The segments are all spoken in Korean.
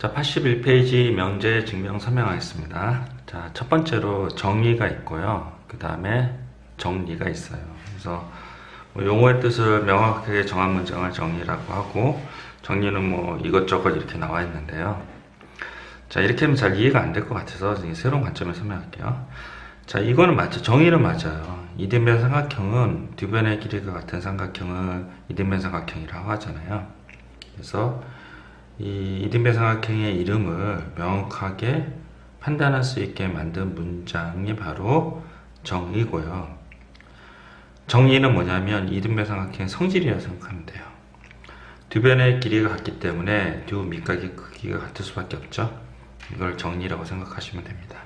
자, 81페이지 명제 증명 설명하겠습니다. 자, 첫 번째로 정의가 있고요. 그 다음에 정리가 있어요. 그래서 뭐 용어의 뜻을 명확하게 정한 문장을 정의라고 하고, 정리는 뭐 이것저것 이렇게 나와 있는데요. 자, 이렇게 하면 잘 이해가 안 될 것 같아서 새로운 관점에서 설명할게요. 자, 이거는 맞죠. 정의는 맞아요. 이등변 삼각형은 두 변의 길이가 같은 삼각형을 이등변 삼각형이라고 하잖아요. 그래서 이 이등변 삼각형의 이름을 명확하게 판단할 수 있게 만든 문장이 바로 정의고요. 정의는 뭐냐면 이등변 삼각형의 성질이라고 생각하면 돼요. 두 변의 길이가 같기 때문에 두 밑각의 크기가 같을 수밖에 없죠. 이걸 정의라고 생각하시면 됩니다.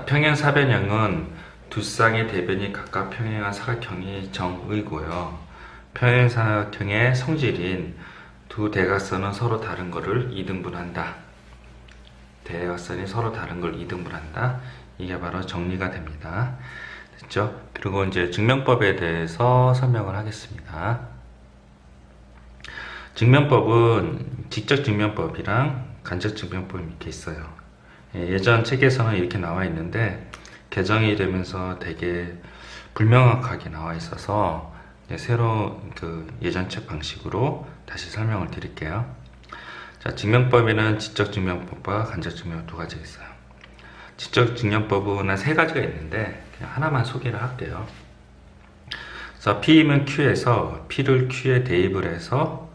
평행사변형은 두 쌍의 대변이 각각 평행한 사각형이 정의고요. 평행사각형의 성질인 두 대각선은 서로 다른 것을 이등분한다. 대각선이 서로 다른 걸 이등분한다. 이게 바로 정리가 됩니다. 됐죠? 그리고 이제 증명법에 대해서 설명을 하겠습니다. 증명법은 직접 증명법이랑 간접 증명법이 이렇게 있어요. 예전 책에서는 이렇게 나와 있는데 개정이 되면서 되게 불명확하게 나와 있어서 새로운 예전 책 방식으로 다시 설명을 드릴게요. 자, 증명법에는 지적 증명법과 간접 증명법 두 가지가 있어요. 지적 증명법은 한 세 가지가 있는데 그냥 하나만 소개를 할게요. 그래서 P이면 Q에서 P를 Q에 대입을 해서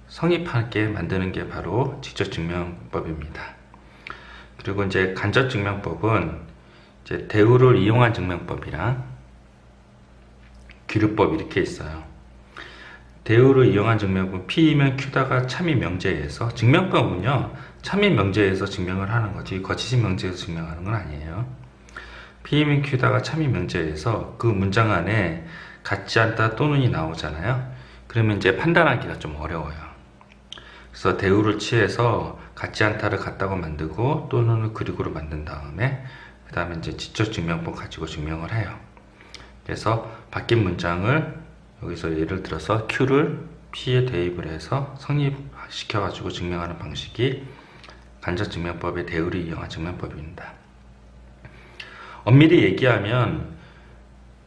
성립하게 만드는 게 바로 지적 증명법입니다. 그리고 이제 간접 증명법은 이제 대우를 이용한 증명법이랑 기류법 이렇게 있어요. 대우를 이용한 증명법은 P이면 Q다가 참이 명제에서, 증명법은요 참이 명제에서 증명을 하는 거지 거치식 명제에서 증명하는 건 아니에요. P이면 Q다가 참이 명제에서 그 문장 안에 같지 않다 또는이 나오잖아요. 그러면 이제 판단하기가 좀 어려워요. 그래서 대우를 취해서 같지 않다를 같다고 만들고 또는을 그리고로 만든 다음에 그 다음에 이제 지적 증명법 가지고 증명을 해요. 그래서 바뀐 문장을 여기서 예를 들어서 Q를 P에 대입을 해서 성립시켜 가지고 증명하는 방식이 간접 증명법의 대우를 이용한 증명법입니다. 엄밀히 얘기하면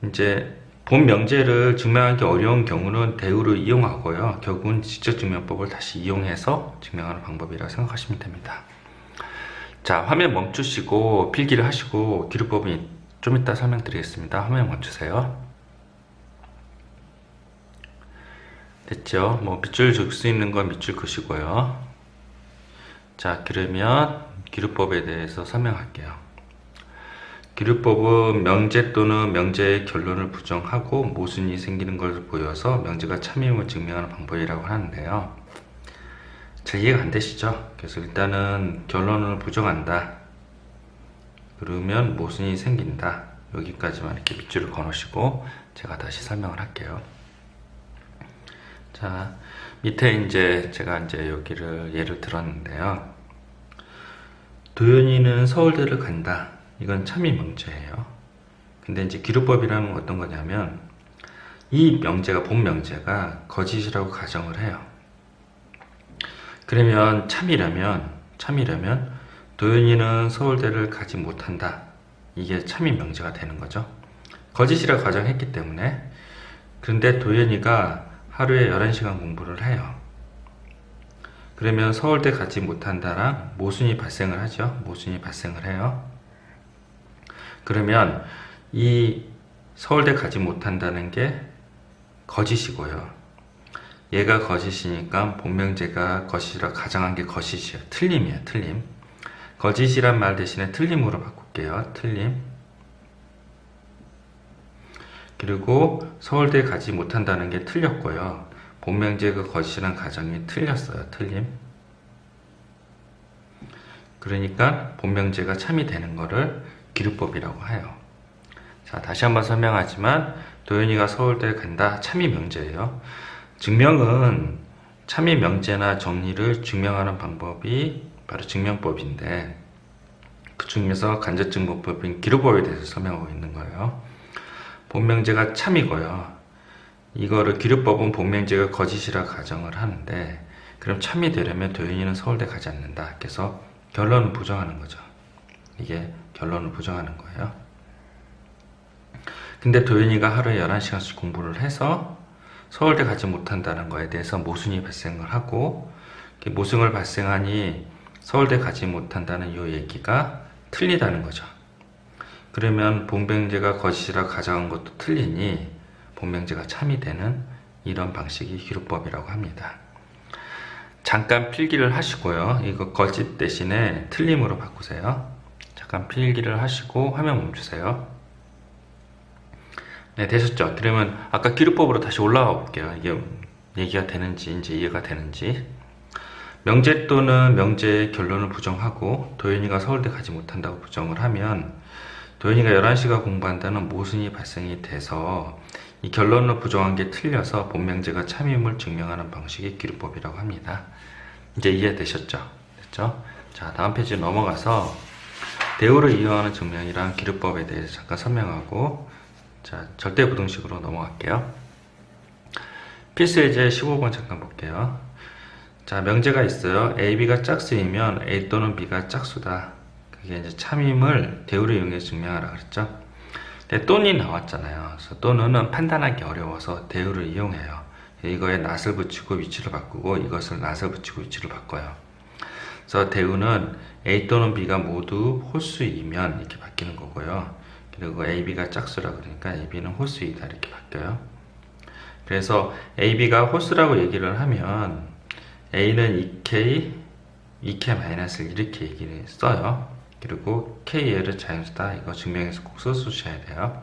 이제 본 명제를 증명하기 어려운 경우는 대우를 이용하고요. 결국은 지적 증명법을 다시 이용해서 증명하는 방법이라고 생각하시면 됩니다. 자, 화면 멈추시고 필기를 하시고 기류법은 좀 이따 설명드리겠습니다. 화면 멈추세요. 됐죠? 뭐 밑줄 줄 수 있는 건 밑줄 그시고요. 자, 그러면 기류법에 대해서 설명할게요. 기류법은 명제 또는 명제의 결론을 부정하고 모순이 생기는 것을 보여서 명제가 참임을 증명하는 방법이라고 하는데요. 잘 이해가 안 되시죠? 그래서 일단은 결론을 부정한다. 그러면 모순이 생긴다. 여기까지만 이렇게 밑줄을 그어놓으시고 제가 다시 설명을 할게요. 자, 밑에 이제 제가 이제 여기를 예를 들었는데요. 도연이는 서울대를 간다. 이건 참이 명제예요. 근데 이제 기류법이라는 건 어떤 거냐면 이 명제가 본 명제가 거짓이라고 가정을 해요. 그러면 참이라면 도연이는 서울대를 가지 못한다. 이게 참인 명제가 되는 거죠. 거짓이라고 가정했기 때문에. 그런데 도연이가 하루에 11시간 공부를 해요. 그러면 서울대 가지 못한다랑 모순이 발생을 하죠. 모순이 발생을 해요. 그러면 이 서울대 가지 못한다는 게 거짓이고요. 얘가 거짓이니까 본명제가 거짓이라고 가정한 게 거짓이에요. 틀림이에요. 틀림. 거짓이란 말 대신에 틀림으로 바꿀게요. 틀림. 그리고 서울대 가지 못한다는 게 틀렸고요. 본명제가 거짓이란 가정이 틀렸어요. 틀림. 그러니까 본명제가 참이 되는 거를 기류법이라고 해요. 자, 다시 한번 설명하지만 도연이가 서울대 간다. 참이 명제예요. 증명은 참이 명제나 정리를 증명하는 방법이 바로 증명법인데 그 중에서 간접 증명법인 기류법에 대해서 설명하고 있는 거예요. 본명제가 참이고요. 이거를 기류법은 본명제가 거짓이라 가정을 하는데 그럼 참이 되려면 도윤이는 서울대 가지 않는다. 그래서 결론을 부정하는 거죠. 이게 결론을 부정하는 거예요. 근데 도윤이가 하루에 11시간씩 공부를 해서 서울대 가지 못한다는 거에 대해서 모순이 발생을 하고, 모순을 발생하니 서울대 가지 못한다는 이 얘기가 틀리다는 거죠. 그러면 본명제가 거짓이라고 가정한 것도 틀리니 본명제가 참이 되는 이런 방식이 기루법이라고 합니다. 잠깐 필기를 하시고요. 이거 거짓 대신에 틀림으로 바꾸세요. 잠깐 필기를 하시고 화면 멈추세요. 네, 되셨죠? 그러면 아까 기루법으로 다시 올라가 볼게요. 이게 얘기가 되는지, 이제 이해가 되는지. 명제 또는 명제의 결론을 부정하고 도윤이가 서울대 가지 못한다고 부정을 하면 도윤이가 11시간 공부한다는 모순이 발생이 돼서 이 결론을 부정한 게 틀려서 본명제가 참임을 증명하는 방식이 기루법이라고 합니다. 이제 이해되셨죠? 됐죠? 자, 다음 페이지 넘어가서 대우를 이용하는 증명이랑 기루법에 대해서 잠깐 설명하고, 자, 절대부등식으로 넘어갈게요. 필수 예제 15번 잠깐 볼게요. 자, 명제가 있어요. A, B가 짝수이면 A 또는 B가 짝수다. 그게 이제 참임을 대우를 이용해서 증명하라 그랬죠. 근데 또는 나왔잖아요. 그래서 또는은 판단하기 어려워서 대우를 이용해요. 이거에 낫을 붙이고 위치를 바꾸고, 이것을 낫을 붙이고 위치를 바꿔요. 그래서 대우는 A 또는 B가 모두 홀수이면 이렇게 바뀌는 거고요. 그리고 A, B가 짝수라 그러니까 A, B는 홀수이다 이렇게 바뀌어요. 그래서 A, B가 홀수라고 얘기를 하면 A는 2K, 2K-1을 이렇게 얘기를 써요. 그리고 KL은 자연수다. 이거 증명해서 꼭 써주셔야 돼요.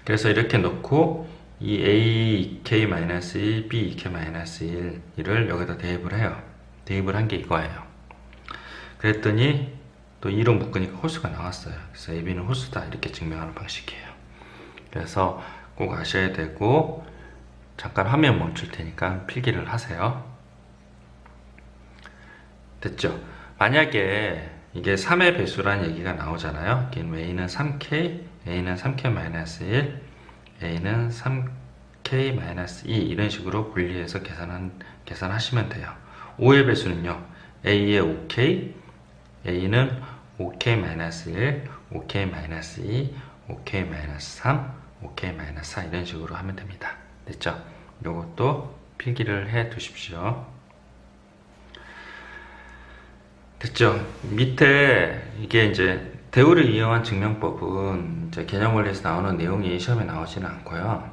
그래서 이렇게 놓고 이 A, 2K-1, B, 2K-1을 여기다 대입을 해요. 대입을 한 게 이거예요. 그랬더니 또 2로 묶으니까 홀수가 나왔어요. 그래서 AB는 홀수다 이렇게 증명하는 방식이에요. 그래서 꼭 아셔야 되고, 잠깐 화면 멈출 테니까 필기를 하세요. 됐죠? 만약에 이게 3의 배수란 얘기가 나오잖아요. A는 3K, A는 3K-1, A는 3K-2 이런 식으로 분리해서 계산하시면 돼요. 5의 배수는요. A의 5K, A는 5K-1, 5K-2, 5K-3, 5K-4 이런 식으로 하면 됩니다. 됐죠? 요것도 필기를 해 두십시오. 됐죠? 밑에 이게 이제 대우를 이용한 증명법은 이제 개념 원리에서 나오는 내용이 시험에 나오지는 않고요.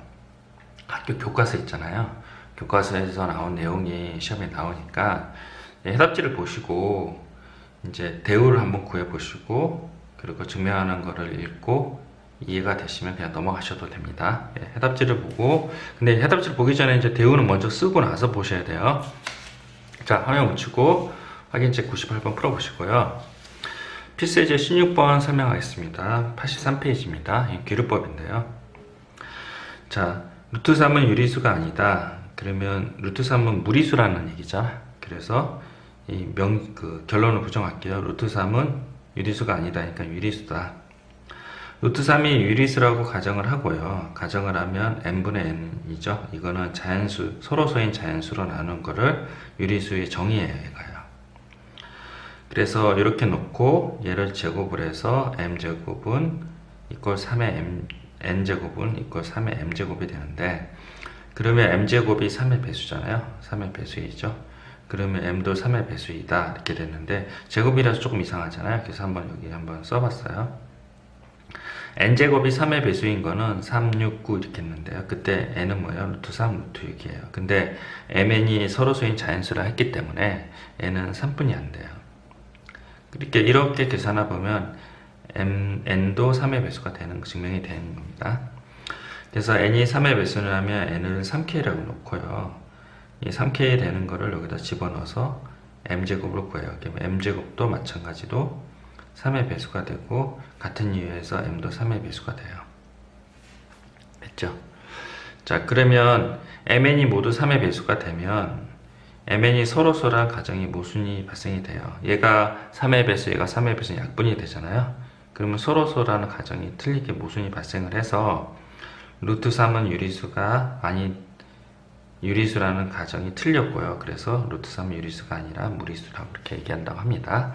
학교 교과서 있잖아요. 교과서에서 나온 내용이 시험에 나오니까 해답지를 보시고 이제 대우를 한번 구해 보시고, 그리고 증명하는 거를 읽고 이해가 되시면 그냥 넘어가셔도 됩니다. 예, 해답지를 보고, 근데 해답지를 보기 전에 이제 대우는 먼저 쓰고 나서 보셔야 돼요. 자, 화면 묻히고 확인책 98번 풀어보시고요. 필수 예제 16번 설명하겠습니다. 83페이지입니다. 기루법인데요. 자, 루트 3은 유리수가 아니다. 그러면 루트 3은 무리수라는 얘기죠. 그래서 이 결론을 부정할게요. 루트 3은 유리수가 아니다. 그러니까 유리수다. 루트 3이 유리수라고 가정을 하고요. 가정을 하면 n분의 n이죠. 이거는 자연수, 서로소인 자연수로 나눈 거를 유리수의 정의예요. 얘가요. 그래서 이렇게 놓고 얘를 제곱을 해서 m제곱은 이꼴 3의 n제곱은 이꼴 3의 m제곱이 되는데, 그러면 m제곱이 3의 배수잖아요. 3의 배수이죠. 그러면 m도 3의 배수이다 이렇게 됐는데, 제곱이라서 조금 이상하잖아요. 그래서 여기 한번 써봤어요. n제곱이 3의 배수인 거는 3, 6, 9 이렇게 했는데요. 그때 n은 뭐예요? 루트 3, 루트 6이에요. 근데 mn이 서로소인 자연수라 했기 때문에 n은 3분이 안 돼요. 이렇게 계산해 보면 n도 3의 배수가 되는 증명이 되는 겁니다. 그래서 n이 3의 배수라면 n을 3k라고 놓고요. 이 3k 되는 거를 여기다 집어넣어서 m제곱을 구해요. 그러면 m제곱도 마찬가지로 3의 배수가 되고, 같은 이유에서 m도 3의 배수가 돼요. 됐죠? 자, 그러면 mn이 모두 3의 배수가 되면 mn이 서로소란 가정이 모순이 발생이 돼요. 얘가 3의 배수, 얘가 3의 배수 약분이 되잖아요. 그러면 서로소라는 가정이 틀리게 모순이 발생을 해서 루트 3은 유리수가 유리수라는 가정이 틀렸고요. 그래서 루트 3은 유리수가 아니라 무리수라고 이렇게 얘기한다고 합니다.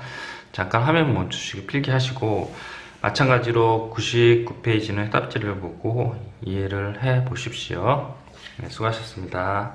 잠깐 화면 멈추시고 필기하시고 마찬가지로 99페이지는 해답지를 보고 이해를 해 보십시오. 네, 수고하셨습니다.